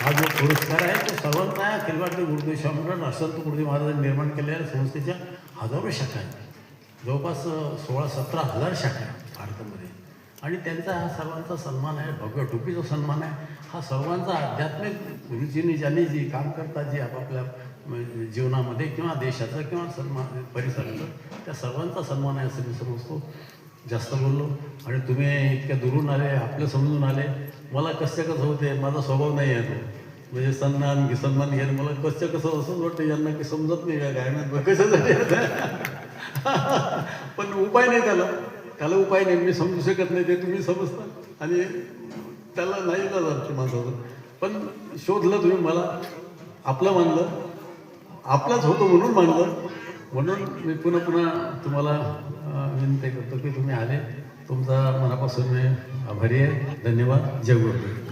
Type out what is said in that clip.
हा जो पुरस्कार आहे तो सर्वांना खिलवाडे गुरुदेव शामराव राष्ट्रसंत गुरुदेव महाराजांनी निर्माण केलेल्या संस्थेच्या हजारो शाखा आहेत, जवळपास 16-17 हजार शाखा आहेत भारतामध्ये. आणि त्यांचा हा सर्वांचा सन्मान आहे, भव्य टोपीचा सन्मान आहे. हा सर्वांचा आध्यात्मिक रुचीने ज्यांनी जी काम करतात, जी आपापल्या जीवनामध्ये किंवा देशाचं किंवा सन्मान परिसराचं, त्या सर्वांचा सन्मान आहे असं मी समजतो. जास्त बोललो आणि तुम्ही इतक्या दुरून आले, आपलं समजून आले. मला कसं होते, माझा स्वभाव नाही आहे तो, म्हणजे सन्मान घ्यायला मला कसं असंच वाटतं यांना की समजत नाही काय माहीत कशासाठी. पण उपाय नाही त्याला उपाय नाही, मी समजू शकत नाही, ते तुम्ही समजता आणि त्याला नाही जाणार माझं. पण शोधलं तुम्ही, मला आपलं मानलं, आपलाच होतो म्हणून मानलं. म्हणून मी पुन्हा तुम्हाला विनंती करतो की तुम्ही आले. तुमचा मनापासून मी आभारी आहे. धन्यवाद. जय गुरुदेव.